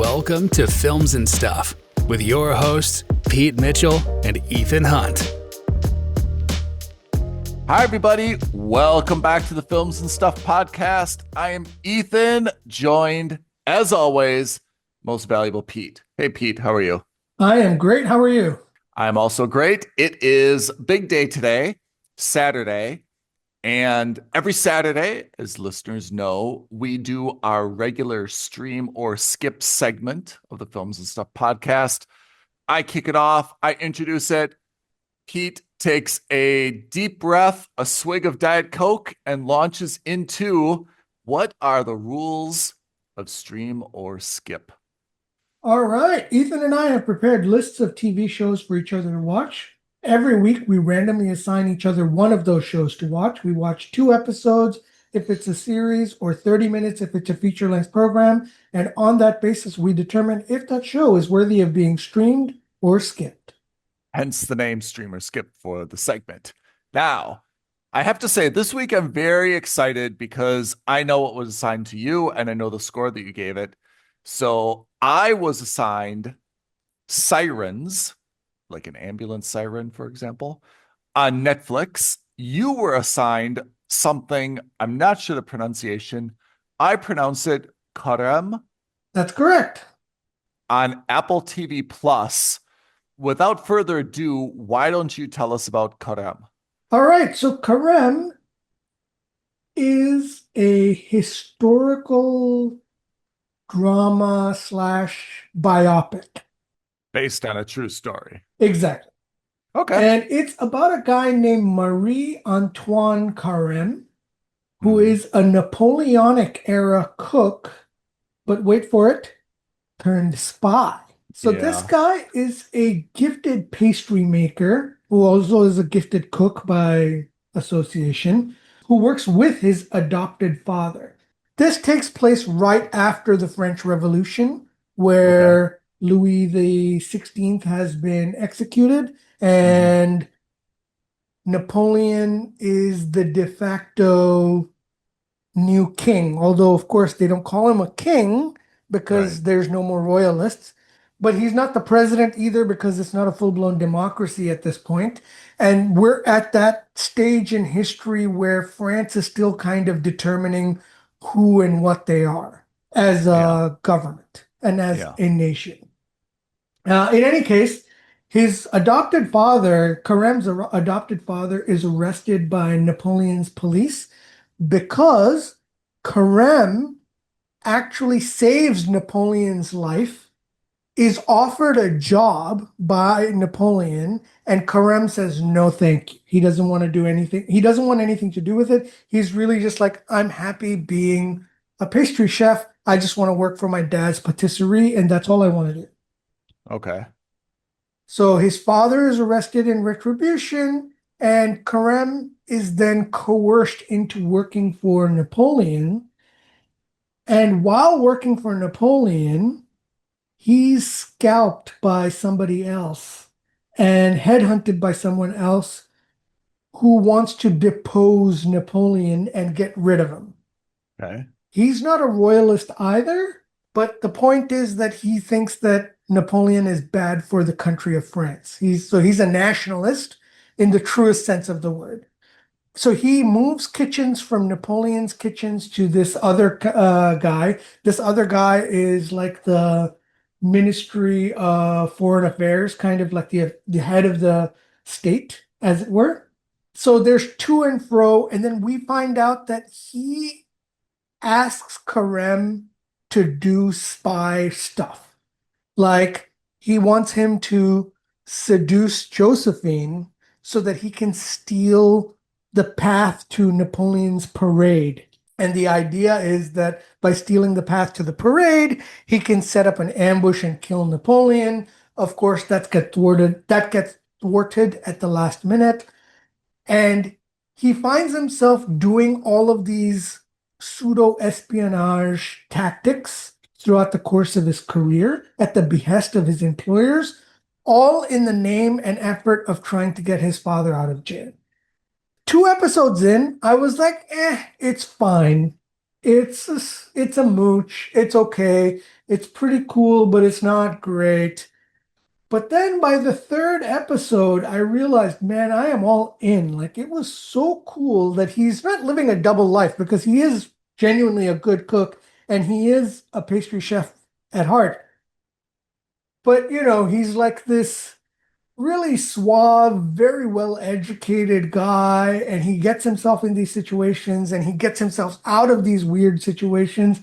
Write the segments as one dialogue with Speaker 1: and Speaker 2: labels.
Speaker 1: Welcome to Films and Stuff with your hosts, Pete Mitchell and Ethan Hunt.
Speaker 2: Hi, everybody. Welcome back to the Films and Stuff podcast. I am Ethan, joined, as always, most valuable Pete. Hey, Pete, how are you?
Speaker 3: I am great. How are you?
Speaker 2: I'm also great. It is big day today, Saturday. And every Saturday, as listeners know, we do our regular stream or skip segment of the Films and Stuff podcast. I kick it off. I introduce it. Pete takes a deep breath, a swig of Diet Coke, and launches into what are the rules of stream or skip?
Speaker 3: All right. Ethan and I have prepared lists of TV shows for each other to watch. Every week, we randomly assign each other one of those shows to watch. We watch 2 episodes if it's a series, or 30 minutes if it's a feature-length program. And on that basis, we determine if that show is worthy of being streamed or skipped.
Speaker 2: Hence the name Stream or Skip for the segment. Now, I have to say, this week I'm very excited because I know what was assigned to you and I know the score that you gave it. So I was assigned Sirens, like an ambulance siren, for example, on Netflix. You were assigned something, I'm not sure the pronunciation. I pronounce it Careme.
Speaker 3: That's correct.
Speaker 2: On Apple TV Plus. Without further ado, why don't you tell us about Careme?
Speaker 3: All right. So Careme is a historical drama slash biopic.
Speaker 2: Based on a true story.
Speaker 3: Exactly.
Speaker 2: Okay.
Speaker 3: And it's about a guy named Marie-Antoine Careme, who is a Napoleonic era cook, but wait for it, turned spy. So this guy is a gifted pastry maker, who also is a gifted cook by association, who works with his adopted father. This takes place right after the French Revolution, where Louis the 16th has been executed, and Napoleon is the de facto new king. Although, of course, they don't call him a king because there's no more royalists. But he's not the president either because it's not a full-blown democracy at this point. And we're at that stage in history where France is still kind of determining who and what they are as a government and as a nation. In any case, his adopted father, Careme's adopted father, is arrested by Napoleon's police because Careme actually saves Napoleon's life, is offered a job by Napoleon, and Careme says, no, thank you. He doesn't want to do anything. He doesn't want anything to do with it. He's really just like, I'm happy being a pastry chef. I just want to work for my dad's patisserie, and that's all I want to do.
Speaker 2: Okay.
Speaker 3: So his father is arrested in retribution, and Careme is then coerced into working for Napoleon. And while working for Napoleon, he's scalped by somebody else and headhunted by someone else who wants to depose Napoleon and get rid of him.
Speaker 2: Okay.
Speaker 3: He's not a royalist either, but the point is that he thinks that Napoleon is bad for the country of France. He's a nationalist in the truest sense of the word. So he moves kitchens from Napoleon's kitchens to this other guy. This other guy is like the Ministry of Foreign Affairs, kind of like the head of the state, as it were. So there's to and fro, and then we find out that he asks Careme to do spy stuff. Like, he wants him to seduce Josephine so that he can steal the path to Napoleon's parade. And the idea is that by stealing the path to the parade, he can set up an ambush and kill Napoleon. Of course, that gets thwarted at the last minute. And he finds himself doing all of these pseudo-espionage tactics throughout the course of his career at the behest of his employers, all in the name and effort of trying to get his father out of jail. 2 episodes in, I was like, it's fine. It's a mooch. It's okay. It's pretty cool, but it's not great. But then by the third episode, I realized, man, I am all in. Like, it was so cool that he's not living a double life because he is genuinely a good cook and he is a pastry chef at heart. But, he's like this really suave, very well educated guy, and he gets himself in these situations and he gets himself out of these weird situations.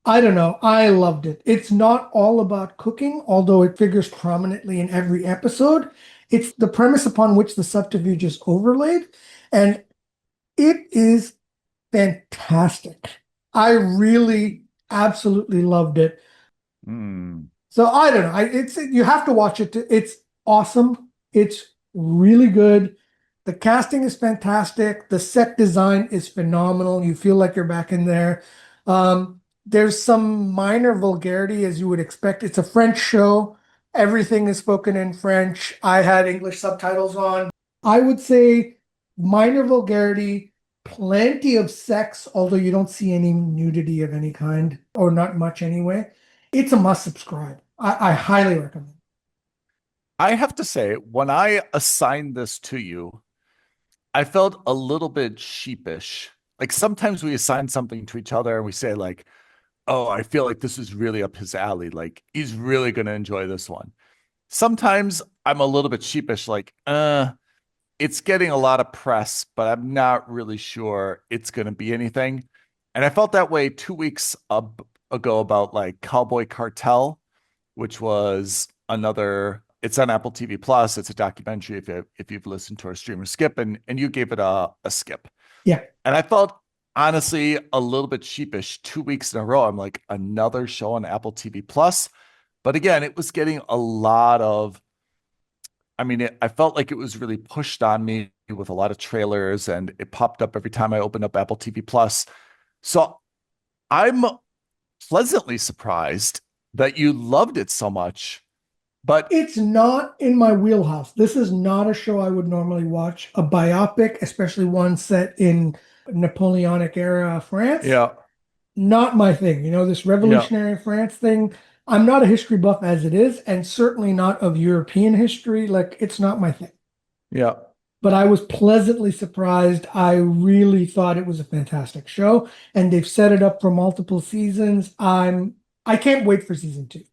Speaker 3: I don't know. I loved it. It's not all about cooking, although it figures prominently in every episode. It's the premise upon which the subterfuge is overlaid, and it is fantastic. I really absolutely loved it.
Speaker 2: Hmm.
Speaker 3: So I don't know. It's you have to watch it. It's awesome. It's really good. The casting is fantastic. The set design is phenomenal. You feel like you're back in there. There's some minor vulgarity as you would expect. It's a French show. Everything is spoken in French. I had English subtitles on. I would say minor vulgarity, plenty of sex, although you don't see any nudity of any kind, or not much anyway. It's a must subscribe. I highly recommend.
Speaker 2: I have to say, when I assigned this to you, I felt a little bit sheepish. Like sometimes we assign something to each other and we say like, oh, I feel like this is really up his alley. Like he's really going to enjoy this one. Sometimes I'm a little bit sheepish, like, it's getting a lot of press, but I'm not really sure it's going to be anything. And I felt that way 2 weeks ago about like Cowboy Cartel, which was it's on Apple TV Plus. It's a documentary if you've listened to our streamer Skip and you gave it a skip.
Speaker 3: Yeah.
Speaker 2: And I felt honestly a little bit sheepish 2 weeks in a row. I'm like, another show on Apple TV Plus. But again, it was getting a lot of, I felt like it was really pushed on me with a lot of trailers and it popped up every time I opened up Apple TV Plus. So I'm pleasantly surprised that you loved it so much. But
Speaker 3: it's not in my wheelhouse. This is not a show I would normally watch. A biopic, especially one set in Napoleonic era France.
Speaker 2: Yeah.
Speaker 3: Not my thing. This revolutionary France thing. I'm not a history buff as it is, and certainly not of European history. Like, it's not my thing.
Speaker 2: Yeah.
Speaker 3: But I was pleasantly surprised. I really thought it was a fantastic show, and they've set it up for multiple seasons. I can't wait for season 2.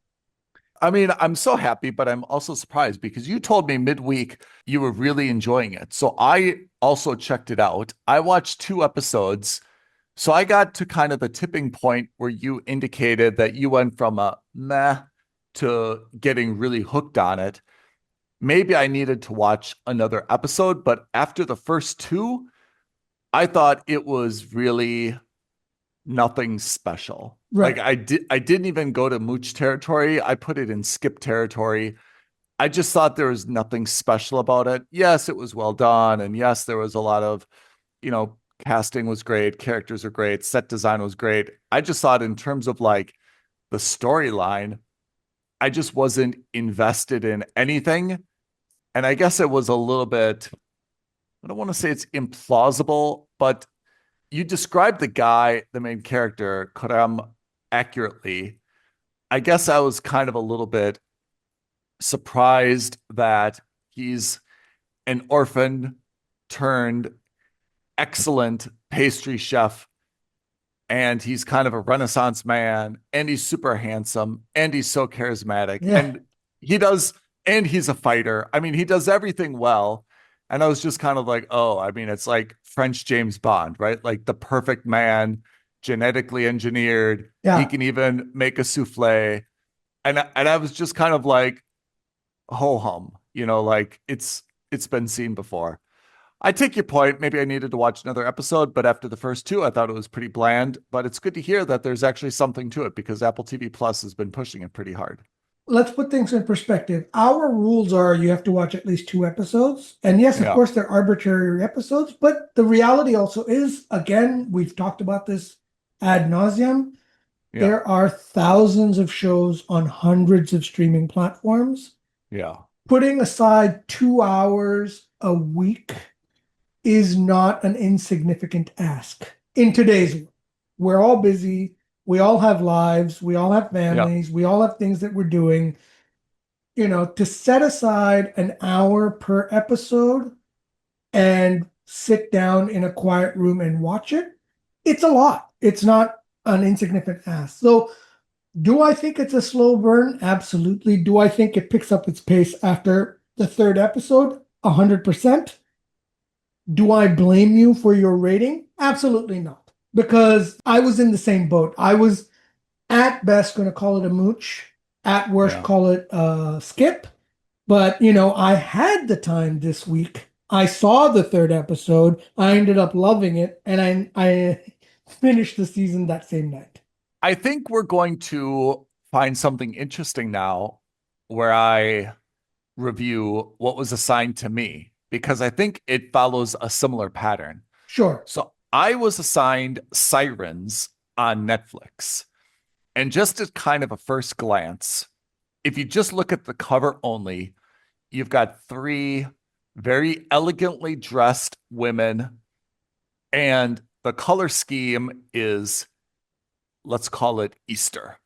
Speaker 2: I'm so happy, but I'm also surprised because you told me midweek you were really enjoying it. So I also checked it out. I watched 2 episodes. So I got to kind of the tipping point where you indicated that you went from a meh to getting really hooked on it. Maybe I needed to watch another episode, but after the first 2, I thought it was really nothing special.
Speaker 3: Right.
Speaker 2: Like I didn't even go to Mooch territory. I put it in Skip territory. I just thought there was nothing special about it. Yes, it was well done. And yes, there was a lot of, casting was great. Characters are great. Set design was great. I just thought in terms of like the storyline, I just wasn't invested in anything. And I guess it was a little bit, I don't want to say it's implausible, but you described the guy, the main character, Careme, accurately. I guess I was kind of a little bit surprised that he's an orphan turned excellent pastry chef, and he's kind of a Renaissance man, and he's super handsome, and he's so charismatic,
Speaker 3: Yeah.
Speaker 2: and he's a fighter. He does everything well. And I was just kind of like, oh, it's like French James Bond, right? Like the perfect man, genetically engineered.
Speaker 3: Yeah.
Speaker 2: He can even make a souffle. And I was just kind of like, ho hum, like it's been seen before. I take your point. Maybe I needed to watch another episode, but after the first 2, I thought it was pretty bland. But it's good to hear that there's actually something to it because Apple TV Plus has been pushing it pretty hard.
Speaker 3: Let's put things in perspective. Our rules are you have to watch at least 2 episodes. And yes, of course, they're arbitrary episodes, but the reality also is, again, we've talked about this ad nauseum. Yeah. There are thousands of shows on hundreds of streaming platforms.
Speaker 2: Yeah.
Speaker 3: Putting aside 2 hours a week is not an insignificant ask in today's world. We're all busy. We all have lives. We all have
Speaker 2: Yeah.
Speaker 3: families. We all have things that we're doing. To set aside an hour per episode and sit down in a quiet room and watch it, it's a lot. It's not an insignificant ask. So, do I think it's a slow burn? Absolutely. Do I think it picks up its pace after the third episode? 100%. Do I blame you for your rating? Absolutely not. Because I was in the same boat. I was at best going to call it a mooch, at worst
Speaker 2: Yeah.
Speaker 3: call it a skip. But, I had the time this week. I saw the third episode. I ended up loving it. And I finished the season that same night.
Speaker 2: I think we're going to find something interesting now where I review what was assigned to me, because I think it follows a similar pattern.
Speaker 3: Sure.
Speaker 2: So I was assigned Sirens on Netflix. And just at kind of a first glance, if you just look at the cover only, you've got three very elegantly dressed women, and the color scheme is, let's call it Easter,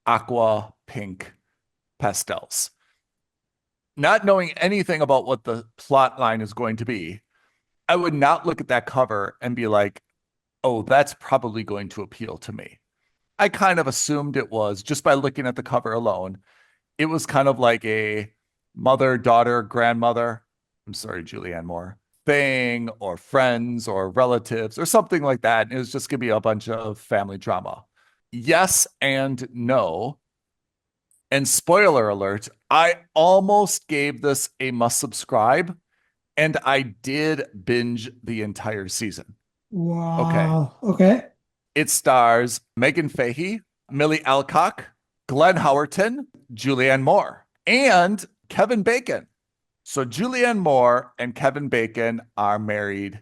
Speaker 2: aqua, pink, pastels. Not knowing anything about what the plot line is going to be, I would not look at that cover and be like, oh, that's probably going to appeal to me. I kind of assumed it was, just by looking at the cover alone. It was kind of like a mother, daughter, grandmother, I'm sorry, Julianne Moore, thing, or friends or relatives or something like that. And it was just going to be a bunch of family drama. Yes and no. And spoiler alert, I almost gave this a must subscribe, and I did binge the entire season.
Speaker 3: Wow. Okay.
Speaker 2: It stars Megan Fahey, Millie Alcock, Glenn Howerton, Julianne Moore, and Kevin Bacon. So Julianne Moore and Kevin Bacon are married.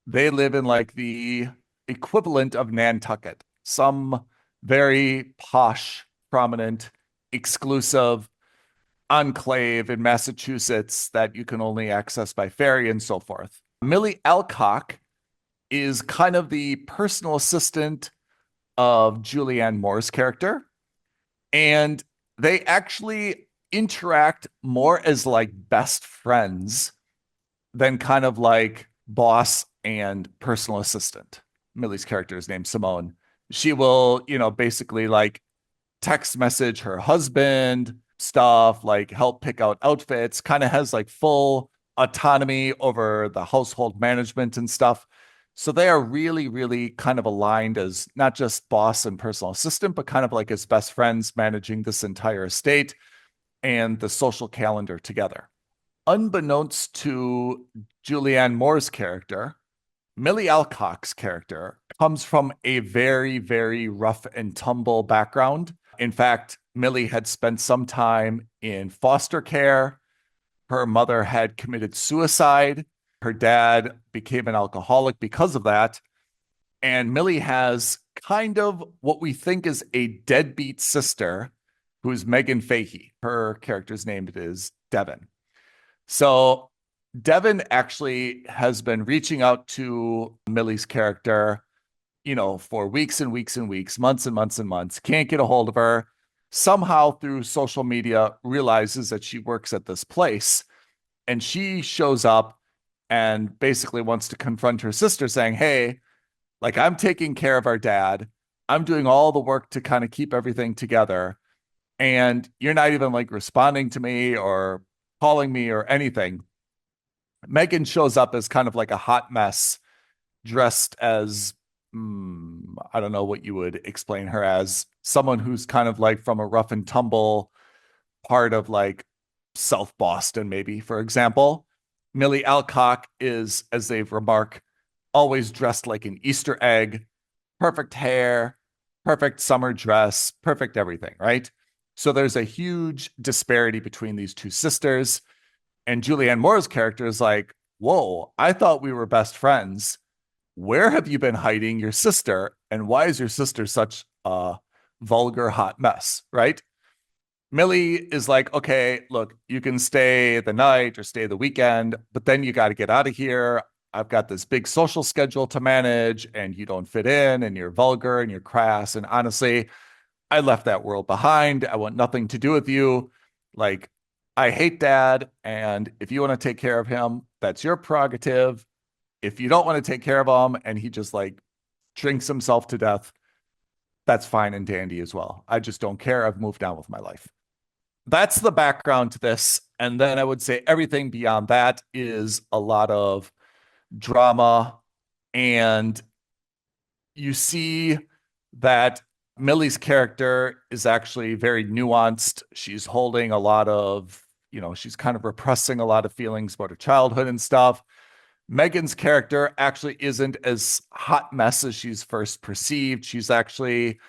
Speaker 2: They live in like the equivalent of Nantucket, some very posh, prominent, exclusive enclave in Massachusetts that you can only access by ferry and so forth. Millie Alcock is kind of the personal assistant of Julianne Moore's character. And they actually interact more as like best friends than kind of like boss and personal assistant. Millie's character is named Simone. She will, basically like text message her husband stuff, like help pick out outfits, kind of has like full autonomy over the household management and stuff. So they are really, really kind of aligned as not just boss and personal assistant, but kind of like as best friends managing this entire estate and the social calendar together. Unbeknownst to Julianne Moore's character, Millie Alcock's character comes from a very, very rough and tumble background. In fact, Millie had spent some time in foster care. Her mother had committed suicide. Her dad became an alcoholic because of that. And Millie has kind of what we think is a deadbeat sister, who's Megan Fahey. Her character's name is Devin. So Devin actually has been reaching out to Millie's character, for weeks and weeks and weeks, months and months and months, can't get a hold of her. Somehow through social media realizes that she works at this place, and she shows up and basically wants to confront her sister saying, hey, like, I'm taking care of our dad. I'm doing all the work to kind of keep everything together. And you're not even like responding to me or calling me or anything. Megan shows up as kind of like a hot mess, dressed as, I don't know what you would explain her as, someone who's kind of like from a rough and tumble part of like South Boston, maybe, for example. Millie Alcock is, as they remark, always dressed like an Easter egg, perfect hair, perfect summer dress, perfect everything, right? So there's a huge disparity between these two sisters. And Julianne Moore's character is like, whoa, I thought we were best friends. Where have you been hiding your sister? And why is your sister such a vulgar hot mess, right? Millie is like, okay, look, you can stay the night or stay the weekend, but then you got to get out of here. I've got this big social schedule to manage and you don't fit in and you're vulgar and you're crass. And honestly, I left that world behind. I want nothing to do with you. Like, I hate dad. And if you want to take care of him, that's your prerogative. If you don't want to take care of him and he just like drinks himself to death, that's fine and dandy as well. I just don't care. I've moved on with my life. That's the background to this. And then I would say everything beyond that is a lot of drama. And you see that Millie's character is actually very nuanced. She's holding a lot of, she's kind of repressing a lot of feelings about her childhood and stuff. Megan's character actually isn't as hot mess as she's first perceived. She's actually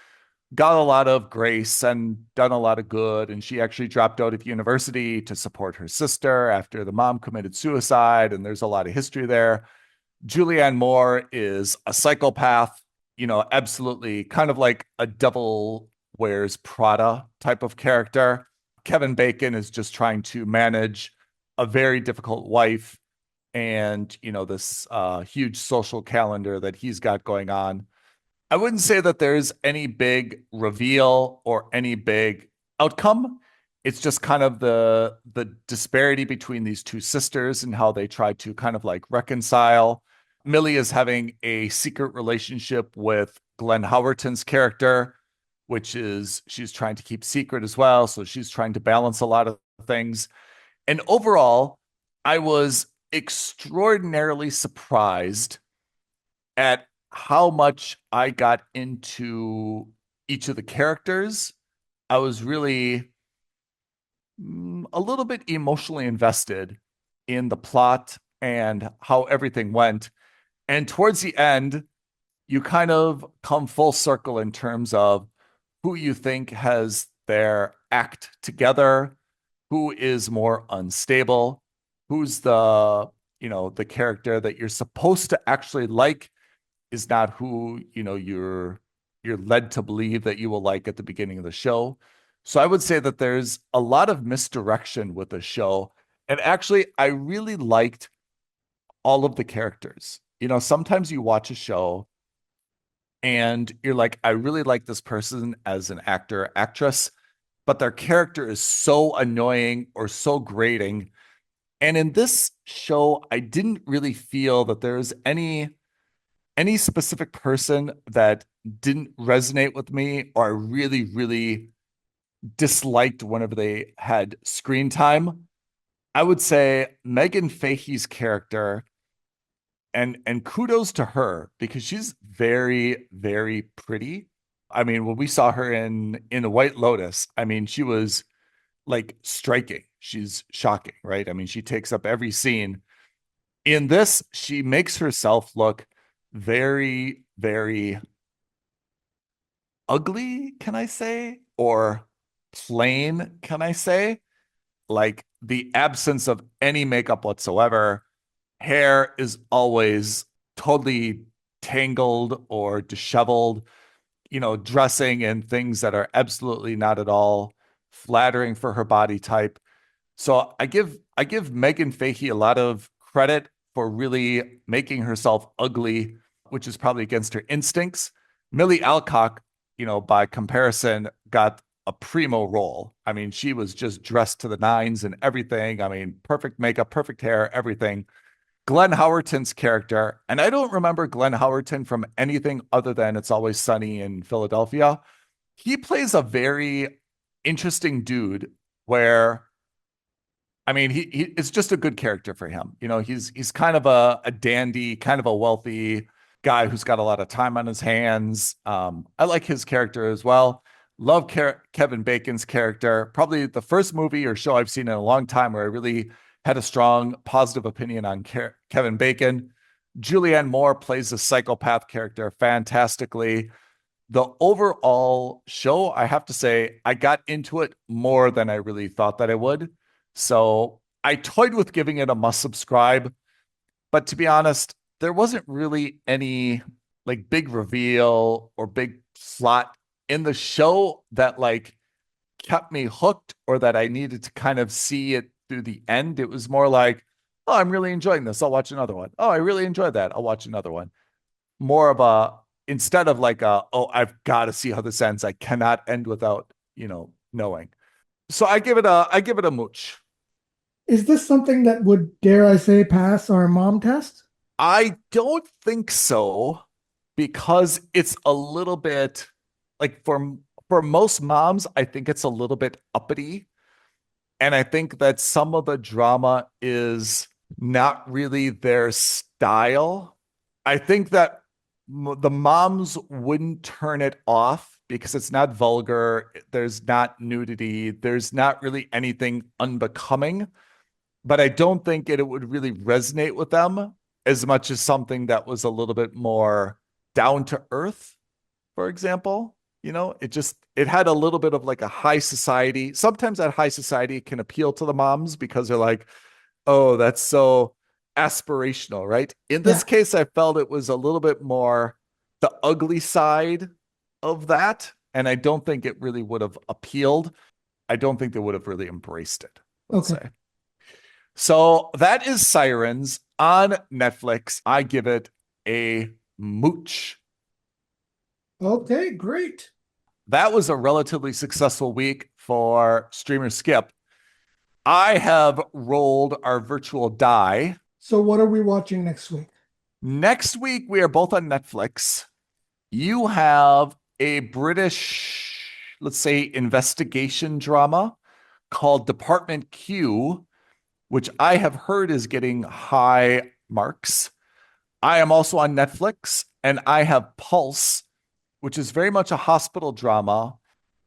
Speaker 2: got a lot of grace and done a lot of good. And she actually dropped out of university to support her sister after the mom committed suicide. And there's a lot of history there. Julianne Moore is a psychopath, absolutely kind of like a Devil Wears Prada type of character. Kevin Bacon is just trying to manage a very difficult wife and, this huge social calendar that he's got going on. I wouldn't say that there's any big reveal or any big outcome. It's just kind of the disparity between these two sisters and how they try to kind of like reconcile. Millie is having a secret relationship with Glenn Howerton's character, which is she's trying to keep secret as well. So she's trying to balance a lot of things. And overall, I was extraordinarily surprised at how much I got into each of the characters. I was really a little bit emotionally invested in the plot and how everything went. And towards the end, you kind of come full circle in terms of who you think has their act together, who is more unstable, who's the character that you're supposed to actually like is not who, you're led to believe that you will like at the beginning of the show. So I would say that there's a lot of misdirection with the show. And actually, I really liked all of the characters. Sometimes you watch a show and you're like, I really like this person as an actor, actress, but their character is so annoying or so grating. And in this show, I didn't really feel that there's any specific person that didn't resonate with me or I really, really disliked whenever they had screen time. I would say Megan Fahey's character, and kudos to her because she's very, very pretty. I mean, when we saw her in The White Lotus, I mean, she was like striking. She's shocking, right? I mean, she takes up every scene. In this, she makes herself look very, very ugly, can I say? Or plain, can I say? Like the absence of any makeup whatsoever. Hair is always totally tangled or disheveled, dressing in things that are absolutely not at all flattering for her body type. So I give Megan Fahey a lot of credit for really making herself ugly, which is probably against her instincts. Millie Alcock, by comparison, got a primo role. I mean, she was just dressed to the nines and everything. I mean, perfect makeup, perfect hair, everything. Glenn Howerton's character, and I don't remember Glenn Howerton from anything other than It's Always Sunny in Philadelphia. He plays a very interesting dude where, I mean, he it's just a good character for him. He's kind of a dandy, kind of a wealthy guy who's got a lot of time on his hands. I like his character as well. Love Kevin Bacon's character. Probably the first movie or show I've seen in a long time where I really had a strong positive opinion on Kevin Bacon. Julianne Moore plays a psychopath character fantastically. The overall show, I have to say, I got into it more than I really thought that I would. So I toyed with giving it a must subscribe. But to be honest, there wasn't really any like big reveal or big plot in the show that like kept me hooked or that I needed to kind of see it through the end. It was more like, Oh, I'm really enjoying this. I'll watch another one. Oh, I really enjoyed that. I'll watch another one. More of a, instead of like oh, I've got to see how this ends. I cannot end without, knowing. So I give it a mooch.
Speaker 3: Is this something that would, dare I say, pass our mom test?
Speaker 2: I don't think so, because it's a little bit like for most moms, I think it's a little bit uppity. And I think that some of the drama is not really their style. I think that the moms wouldn't turn it off because it's not vulgar. There's not nudity. There's not really anything unbecoming. But I don't think it would really resonate with them as much as something that was a little bit more down to earth, for example. It had a little bit of like a high society. Sometimes that high society can appeal to the moms because they're like, oh, that's so aspirational, right? In this case, I felt it was a little bit more the ugly side of that. And I don't think it really would have appealed. I don't think they would have really embraced it, let's say. So that is Sirens on Netflix. I give it a mooch.
Speaker 3: Okay, great.
Speaker 2: That was a relatively successful week for Streamer Skip. I have rolled our virtual die.
Speaker 3: So what are we watching next week?
Speaker 2: Next week, we are both on Netflix. You have a British, let's say, investigation drama called Department Q, which I have heard is getting high marks. I am also on Netflix, and I have Pulse, which is very much a hospital drama.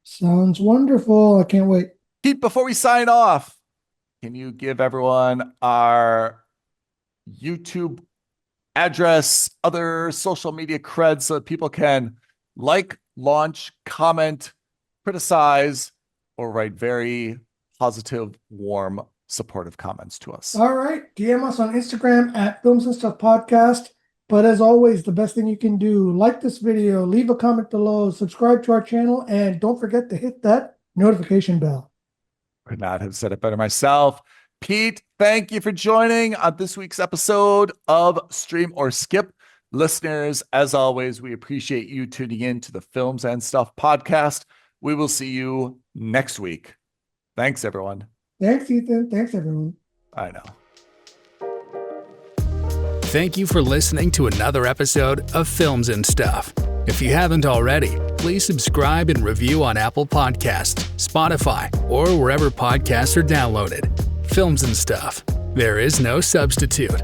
Speaker 3: Sounds wonderful. I can't wait.
Speaker 2: Pete, before we sign off, can you give everyone our YouTube address, other social media creds so that people can like, launch, comment, criticize, or write very positive, warm, supportive comments to us?
Speaker 3: All right. DM us on Instagram at Films and Stuff Podcast. But as always, the best thing you can do, like this video, leave a comment below, subscribe to our channel, and don't forget to hit that notification bell.
Speaker 2: Could not have said it better myself. Pete, thank you for joining on this week's episode of Stream or Skip. Listeners, as always, we appreciate you tuning in to the Films and Stuff podcast. We will see you next week. Thanks, everyone.
Speaker 3: Thanks, Ethan. Thanks, everyone.
Speaker 2: I know.
Speaker 1: Thank you for listening to another episode of Films and Stuff. If you haven't already, please subscribe and review on Apple Podcasts, Spotify, or wherever podcasts are downloaded. Films and Stuff. There is no substitute.